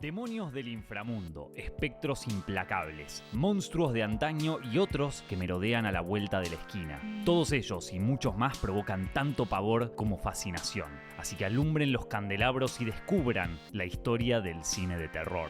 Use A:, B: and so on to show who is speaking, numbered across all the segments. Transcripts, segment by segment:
A: Demonios del inframundo, espectros implacables, monstruos de antaño y otros que merodean a la vuelta de la esquina. Todos ellos y muchos más provocan tanto pavor como fascinación. Así que alumbren los candelabros y descubran la historia del cine de terror.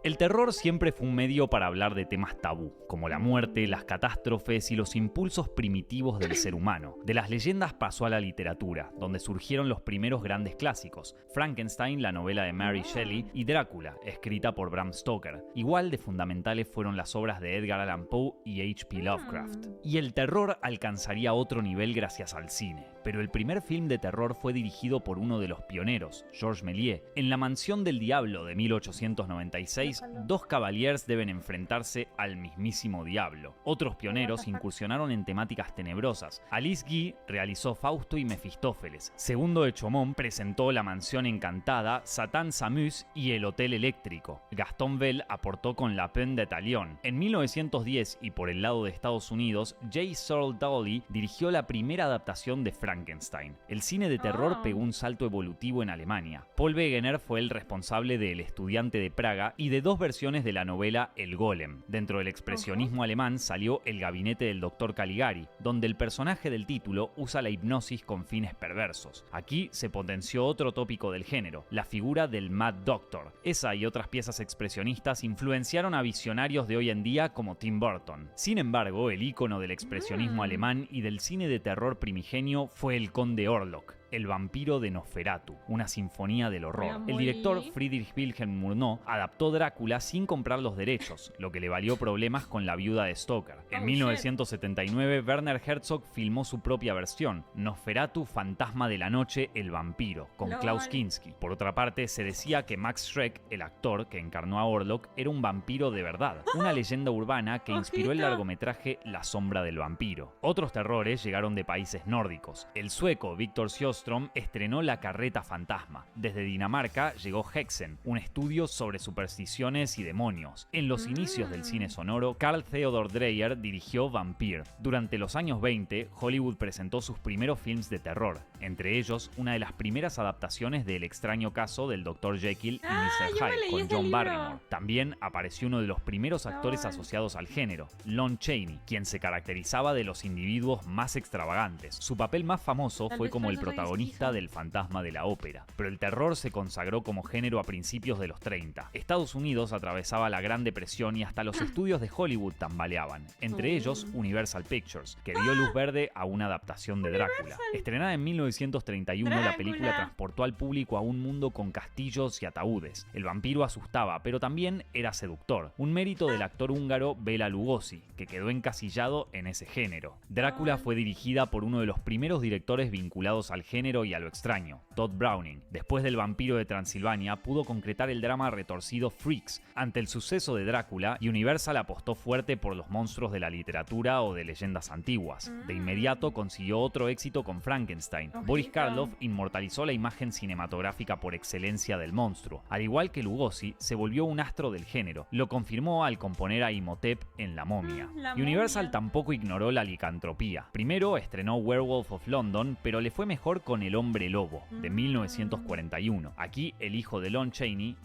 A: El terror siempre fue un medio para hablar de temas tabú, como la muerte, las catástrofes y los impulsos primitivos del ser humano. De las leyendas pasó a la literatura, donde surgieron los primeros grandes clásicos: Frankenstein, la novela de Mary Shelley, y Drácula, escrita por Bram Stoker. Igual de fundamentales fueron las obras de Edgar Allan Poe y H.P. Lovecraft. Y el terror alcanzaría otro nivel gracias al cine. Pero el primer film de terror fue dirigido por uno de los pioneros, Georges Méliès. En La mansión del diablo de 1896, dos cavaliers deben enfrentarse al mismísimo diablo. Otros pioneros incursionaron en temáticas tenebrosas. Alice Guy realizó Fausto y Mefistófeles. Segundo de Chaumont presentó La mansión encantada, Satán Samus y El hotel eléctrico. Gaston Bell aportó con La Peine de Talión. En 1910, y por el lado de Estados Unidos, J. Searle Dawley dirigió la primera adaptación de Frankenstein. El cine de terror pegó un salto evolutivo en Alemania. Paul Wegener fue el responsable de El estudiante de Praga y de dos versiones de la novela El Golem. Dentro del expresionismo alemán salió El gabinete del Dr. Caligari, donde el personaje del título usa la hipnosis con fines perversos. Aquí se potenció otro tópico del género, la figura del Mad Doctor. Esa y otras piezas expresionistas influenciaron a visionarios de hoy en día como Tim Burton. Sin embargo, el ícono del expresionismo alemán y del cine de terror primigenio fue el Conde Orlok, el vampiro de Nosferatu, una sinfonía del horror. El director Friedrich Wilhelm Murnau adaptó Drácula sin comprar los derechos, lo que le valió problemas con la viuda de Stoker. En 1979, Werner Herzog filmó su propia versión, Nosferatu, Fantasma de la Noche, el vampiro, con Klaus Kinski. Por otra parte, se decía que Max Schreck, el actor que encarnó a Orlok, era un vampiro de verdad, una leyenda urbana que inspiró el largometraje La sombra del vampiro. Otros terrores llegaron de países nórdicos. El sueco Victor Sjöström estrenó La carreta fantasma. Desde Dinamarca llegó Hexen, un estudio sobre supersticiones y demonios. En los inicios del cine sonoro, Carl Theodor Dreyer dirigió Vampire. Durante los años 20, Hollywood presentó sus primeros films de terror, entre ellos una de las primeras adaptaciones de El extraño caso del Dr. Jekyll y Mr. Hyde, con John Barrymore. También apareció uno de los primeros actores asociados al género, Lon Chaney, quien se caracterizaba de los individuos más extravagantes. Su papel más famoso fue como el protagonista del Fantasma de la Ópera, pero el terror se consagró como género a principios de los 30. Estados Unidos atravesaba la Gran Depresión y hasta los estudios de Hollywood tambaleaban, entre ellos Universal Pictures, que dio luz verde a una adaptación de Drácula. Estrenada en 1931, la película transportó al público a un mundo con castillos y ataúdes. El vampiro asustaba, pero también era seductor, un mérito del actor húngaro Bela Lugosi, que quedó encasillado en ese género. Drácula fue dirigida por uno de los primeros directores vinculados al género y a lo extraño, Todd Browning. Después del Vampiro de Transilvania, pudo concretar el drama retorcido Freaks. Ante el suceso de Drácula, Universal apostó fuerte por los monstruos de la literatura o de leyendas antiguas. De inmediato consiguió otro éxito con Frankenstein. Boris Karloff inmortalizó la imagen cinematográfica por excelencia del monstruo. Al igual que Lugosi, se volvió un astro del género. Lo confirmó al componer a Imhotep en La momia. Universal tampoco ignoró la licantropía. Primero estrenó Werewolf of London, pero le fue mejor con El hombre lobo, de 1941. Aquí, el hijo de Lon Chaney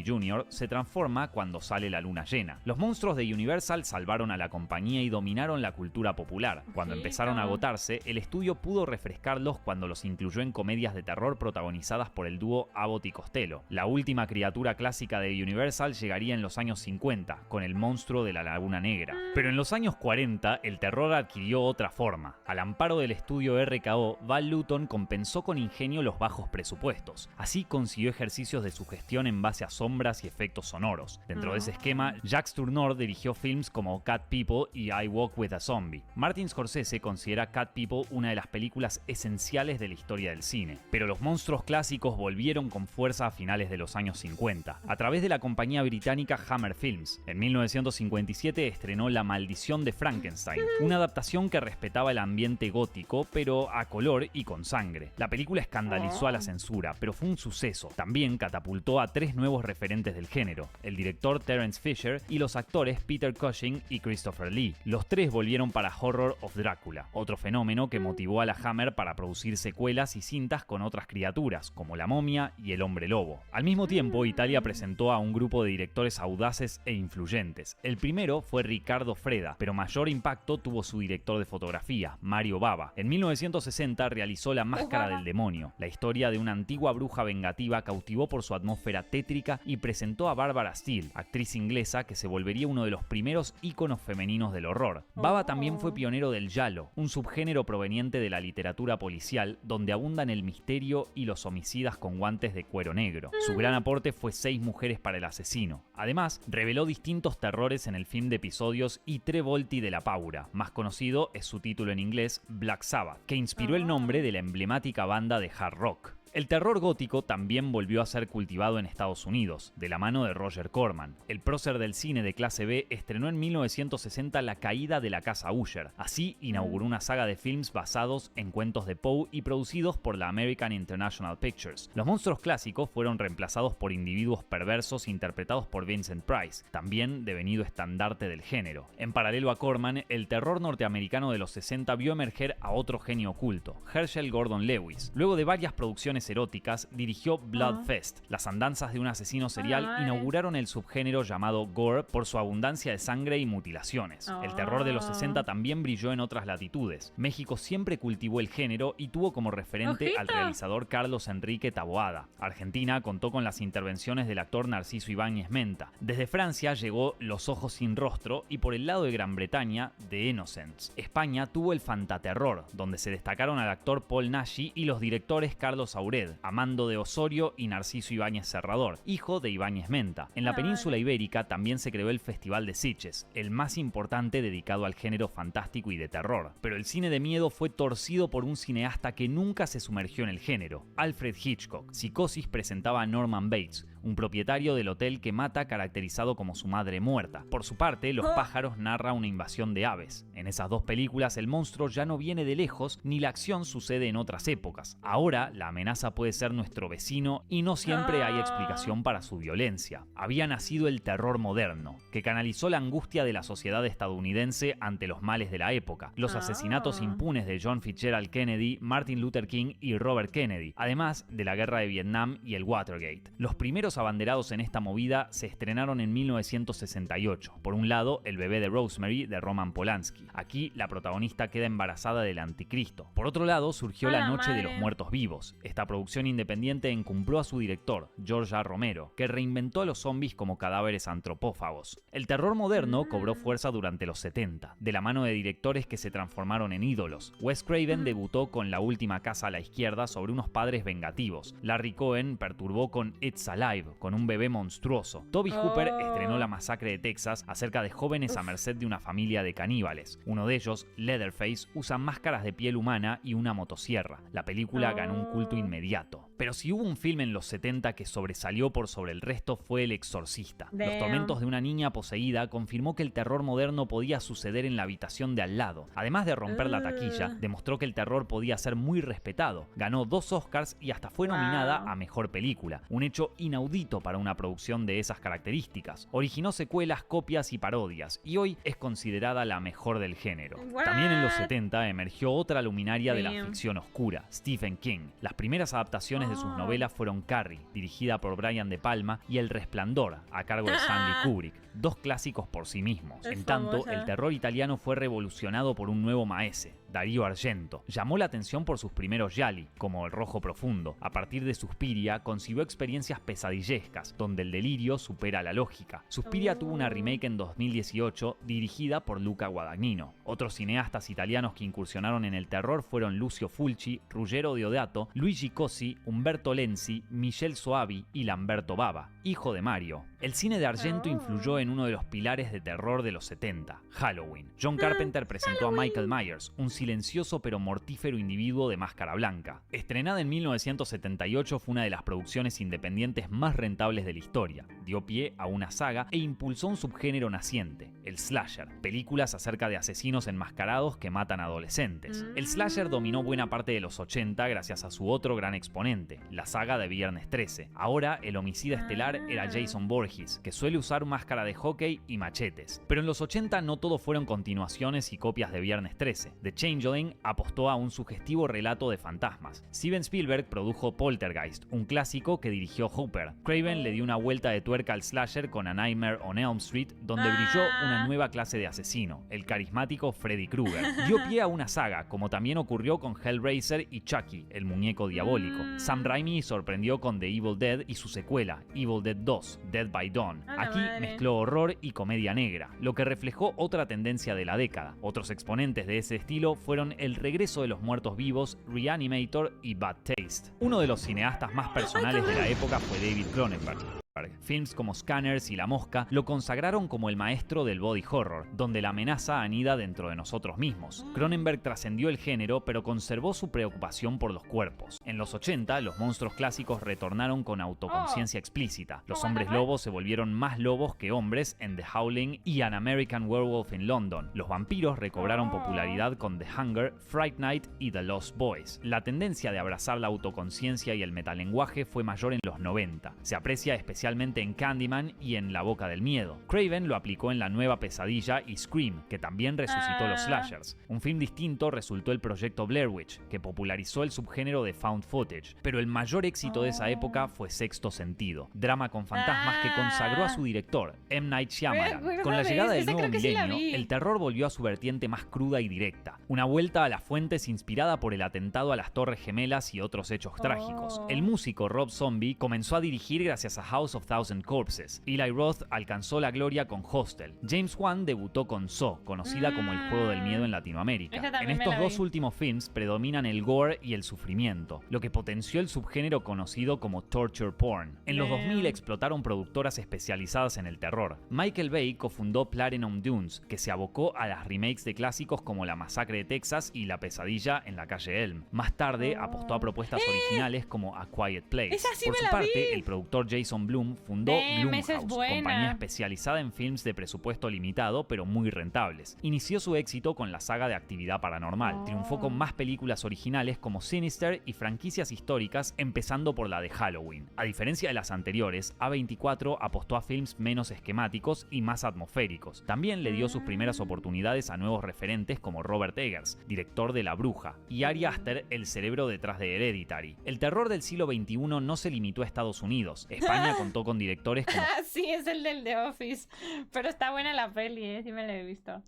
A: Jr., se transforma cuando sale la luna llena. Los monstruos de Universal salvaron a la compañía y dominaron la cultura popular. Cuando empezaron a agotarse, el estudio pudo refrescarlos cuando los incluyó en comedias de terror protagonizadas por el dúo Abbott y Costello. La última criatura clásica de Universal llegaría en los años 50, con El monstruo de la Laguna Negra. Pero en los años 40, el terror adquirió otra forma. Al amparo del estudio RKO, Val Lewton compensó con ingenio los bajos presupuestos. Así consiguió ejercicios de sugestión en base a sombras y efectos sonoros. Dentro de ese esquema, Jacques Tourneur dirigió films como Cat People y I Walk with a Zombie. Martin Scorsese considera Cat People una de las películas esenciales de la historia del cine. Pero los monstruos clásicos volvieron con fuerza a finales de los años 50, a través de la compañía británica Hammer Films. En 1957 estrenó La maldición de Frankenstein, una adaptación que respetaba el ambiente gótico, pero a color y con sangre. sangre. La película escandalizó a la censura, pero fue un suceso. También catapultó a 3 nuevos referentes del género, el director Terence Fisher y los actores Peter Cushing y Christopher Lee. Los 3 volvieron para Horror of Drácula, otro fenómeno que motivó a la Hammer para producir secuelas y cintas con otras criaturas, como la momia y el hombre lobo. Al mismo tiempo, Italia presentó a un grupo de directores audaces e influyentes. El primero fue Riccardo Freda, pero mayor impacto tuvo su director de fotografía, Mario Bava. En 1960 realizó La Máscara del Demonio. La historia de una antigua bruja vengativa cautivó por su atmósfera tétrica y presentó a Barbara Steele, actriz inglesa que se volvería uno de los primeros íconos femeninos del horror. Bava también fue pionero del giallo, un subgénero proveniente de la literatura policial donde abundan el misterio y los homicidas con guantes de cuero negro. Su gran aporte fue 6 mujeres para el asesino. Además, reveló distintos terrores en el film de episodios I Tre Volti della Paura. Más conocido es su título en inglés, Black Sabbath, que inspiró el nombre de la emblemática banda de hard rock. El terror gótico también volvió a ser cultivado en Estados Unidos, de la mano de Roger Corman. El prócer del cine de clase B estrenó en 1960 La caída de la casa Usher. Así inauguró una saga de films basados en cuentos de Poe y producidos por la American International Pictures. Los monstruos clásicos fueron reemplazados por individuos perversos interpretados por Vincent Price, también devenido estandarte del género. En paralelo a Corman, el terror norteamericano de los 60 vio emerger a otro genio oculto, Herschel Gordon Lewis. Luego de varias producciones eróticas, dirigió Bloodfest. Las andanzas de un asesino serial inauguraron el subgénero llamado gore por su abundancia de sangre y mutilaciones. El terror de los 60 también brilló en otras latitudes. México siempre cultivó el género y tuvo como referente al realizador Carlos Enrique Taboada. Argentina contó con las intervenciones del actor Narciso Ibáñez Menta. Desde Francia llegó Los ojos sin rostro y por el lado de Gran Bretaña, The Innocents. España tuvo el fantaterror, donde se destacaron al actor Paul Naschy y los directores Carlos Aured, Amando de Osorio y Narciso Ibáñez Serrador, hijo de Ibáñez Menta. En la península ibérica también se creó el Festival de Sitges, el más importante dedicado al género fantástico y de terror. Pero el cine de miedo fue torcido por un cineasta que nunca se sumergió en el género, Alfred Hitchcock. Psicosis presentaba a Norman Bates, un propietario del hotel que mata caracterizado como su madre muerta. Por su parte, Los pájaros narra una invasión de aves. En esas 2 películas el monstruo ya no viene de lejos ni la acción sucede en otras épocas. Ahora la amenaza puede ser nuestro vecino y no siempre hay explicación para su violencia. Había nacido el terror moderno, que canalizó la angustia de la sociedad estadounidense ante los males de la época, los asesinatos impunes de John Fitzgerald Kennedy, Martin Luther King y Robert Kennedy, además de la guerra de Vietnam y el Watergate. Los primeros abanderados en esta movida se estrenaron en 1968. Por un lado, El bebé de Rosemary de Roman Polanski. Aquí la protagonista queda embarazada del anticristo. Por otro lado, surgió La noche de los muertos vivos. Esta producción independiente encumbró a su director, George A. Romero, que reinventó a los zombies como cadáveres antropófagos. El terror moderno cobró fuerza durante los 70, de la mano de directores que se transformaron en ídolos. Wes Craven debutó con La última casa a la izquierda sobre unos padres vengativos. Larry Cohen perturbó con It's Alive, con un bebé monstruoso. Toby Hooper estrenó La masacre de Texas acerca de jóvenes a merced de una familia de caníbales. Uno de ellos, Leatherface, usa máscaras de piel humana y una motosierra. La película ganó un culto inmediato. Pero si hubo un film en los 70 que sobresalió por sobre el resto fue El exorcista. Los tormentos de una niña poseída confirmó que el terror moderno podía suceder en la habitación de al lado. Además de romper la taquilla, demostró que el terror podía ser muy respetado. Ganó 2 Oscars y hasta fue nominada a Mejor Película, un hecho inaudito para una producción de esas características. Originó secuelas, copias y parodias, y hoy es considerada la mejor del género. También en los 70 emergió otra luminaria de la ficción oscura, Stephen King. Las primeras adaptaciones de sus novelas fueron Carrie, dirigida por Brian De Palma, y El Resplandor, a cargo de Stanley Kubrick, 2 clásicos por sí mismos. En tanto, el terror italiano fue revolucionado por un nuevo maese, Dario Argento. Llamó la atención por sus primeros gialli, como El rojo profundo. A partir de Suspiria, concibió experiencias pesadillescas, donde el delirio supera la lógica. Suspiria tuvo una remake en 2018, dirigida por Luca Guadagnino. Otros cineastas italianos que incursionaron en el terror fueron Lucio Fulci, Ruggero Deodato, Luigi Cosi, Umberto Lenzi, Michel Soavi y Lamberto Bava, hijo de Mario. El cine de Argento influyó en uno de los pilares de terror de los 70, Halloween. John Carpenter presentó a Michael Myers, un silencioso pero mortífero individuo de máscara blanca. Estrenada en 1978, fue una de las producciones independientes más rentables de la historia. Dio pie a una saga e impulsó un subgénero naciente, el slasher, películas acerca de asesinos enmascarados que matan adolescentes. El slasher dominó buena parte de los 80 gracias a su otro gran exponente, la saga de Viernes 13. Ahora, el homicida estelar era Jason Voorhees, que suele usar máscara de hockey y machetes. Pero en los 80 no todo fueron continuaciones y copias de Viernes 13. The Changeling apostó a un sugestivo relato de fantasmas. Steven Spielberg produjo Poltergeist, un clásico que dirigió Hooper. Craven le dio una vuelta de tuerca al slasher con A Nightmare on Elm Street, donde brilló una nueva clase de asesino, el carismático Freddy Krueger. Dio pie a una saga, como también ocurrió con Hellraiser y Chucky, el muñeco diabólico. Sam Raimi sorprendió con The Evil Dead y su secuela, Evil Dead 2, Dead by Dawn. Aquí mezcló horror y comedia negra, lo que reflejó otra tendencia de la década. Otros exponentes de ese estilo fueron El regreso de los muertos vivos, Reanimator y Bad Taste. Uno de los cineastas más personales de la época fue David Cronenberg. Films como Scanners y La Mosca lo consagraron como el maestro del body horror, donde la amenaza anida dentro de nosotros mismos. Cronenberg trascendió el género, pero conservó su preocupación por los cuerpos. En los 80, los monstruos clásicos retornaron con autoconciencia explícita. Los hombres lobos se volvieron más lobos que hombres en The Howling y An American Werewolf in London. Los vampiros recobraron popularidad con The Hunger, Fright Night y The Lost Boys. La tendencia de abrazar la autoconciencia y el metalenguaje fue mayor en los 90. Se aprecia especialmente en Candyman y en La Boca del Miedo. Craven lo aplicó en La Nueva Pesadilla y Scream, que también resucitó los slashers. Un film distinto resultó el proyecto Blair Witch, que popularizó el subgénero de found footage, pero el mayor éxito de esa época fue Sexto Sentido, drama con fantasmas que consagró a su director, M. Night Shyamalan. Con la llegada del nuevo milenio, el terror volvió a su vertiente más cruda y directa, una vuelta a las fuentes inspirada por el atentado a las Torres Gemelas y otros hechos trágicos. El músico Rob Zombie comenzó a dirigir gracias a House of Thousand Corpses. Eli Roth alcanzó la gloria con Hostel. James Wan debutó con Saw, conocida como el juego del miedo en Latinoamérica. En estos dos últimos films predominan el gore y el sufrimiento, lo que potenció el subgénero conocido como torture porn. En los 2000 explotaron productoras especializadas en el terror. Michael Bay cofundó Platinum Dunes, que se abocó a las remakes de clásicos como La Masacre de Texas y La Pesadilla en la calle Elm. Más tarde apostó a propuestas originales como A Quiet Place. Por su parte, el productor Jason Blum fundó Blumhouse, compañía especializada en films de presupuesto limitado pero muy rentables. Inició su éxito con la saga de Actividad Paranormal. Triunfó con más películas originales como Sinister y franquicias históricas, empezando por la de Halloween. A diferencia de las anteriores, A24 apostó a films menos esquemáticos y más atmosféricos. También le dio sus primeras oportunidades a nuevos referentes como Robert Eggers, director de La Bruja, y Ari Aster, el cerebro detrás de Hereditary. El terror del siglo XXI no se limitó a Estados Unidos. España contó con directores como...
B: Sí, es el del The Office. Pero está buena la peli, sí me la he visto.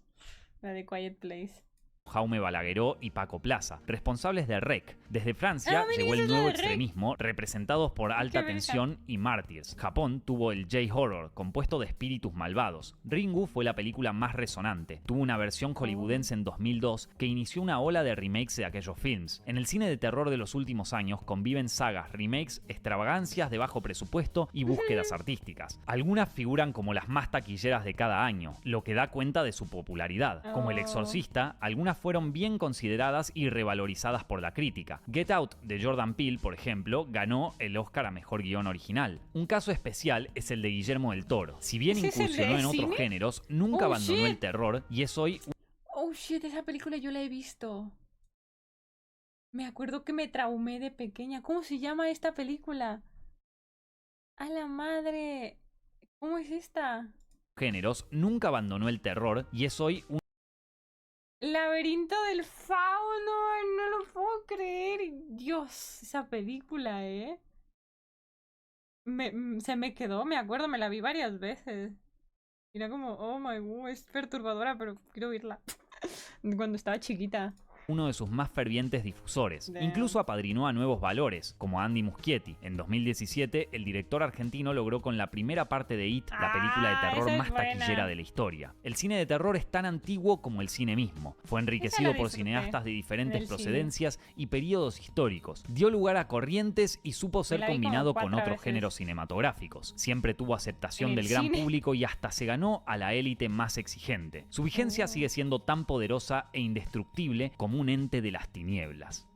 B: La de Quiet Place.
A: Jaume Balagueró y Paco Plaza, responsables de REC. Desde Francia llegó el nuevo extremismo, representados por Alta Tensión y Martyrs. Japón tuvo el J-Horror, compuesto de espíritus malvados. Ringu fue la película más resonante. Tuvo una versión hollywoodense en 2002 que inició una ola de remakes de aquellos films. En el cine de terror de los últimos años conviven sagas, remakes, extravagancias de bajo presupuesto y búsquedas artísticas. Algunas figuran como las más taquilleras de cada año, lo que da cuenta de su popularidad. Como El Exorcista, algunas fueron bien consideradas y revalorizadas por la crítica. Get Out, de Jordan Peele, por ejemplo, ganó el Oscar a Mejor Guión Original. Un caso especial es el de Guillermo del Toro. Si bien incursionó en otros géneros, nunca abandonó el terror y es hoy...
B: Oh shit, esa película yo la he visto. Me acuerdo que me traumé de pequeña. ¿Cómo se llama esta película? ¡A la madre! ¿Cómo es esta?
A: Géneros, nunca abandonó el terror y es hoy un...
B: Laberinto del Fauno, no lo puedo creer. Dios, esa película, ¿eh? Se me quedó, me acuerdo, me la vi varias veces. Era como, oh my god, es perturbadora, pero quiero verla. Cuando estaba chiquita.
A: Uno de sus más fervientes difusores. Incluso apadrinó a nuevos valores, como a Andy Muschietti. En 2017, el director argentino logró con la primera parte de It, la película de terror más taquillera de la historia. El cine de terror es tan antiguo como el cine mismo. Fue enriquecido por cineastas de diferentes procedencias y periodos históricos. Dio lugar a corrientes y supo ser combinado con otros géneros cinematográficos. Siempre tuvo aceptación del gran público y hasta se ganó a la élite más exigente. Su vigencia sigue siendo tan poderosa e indestructible como como un ente de las tinieblas.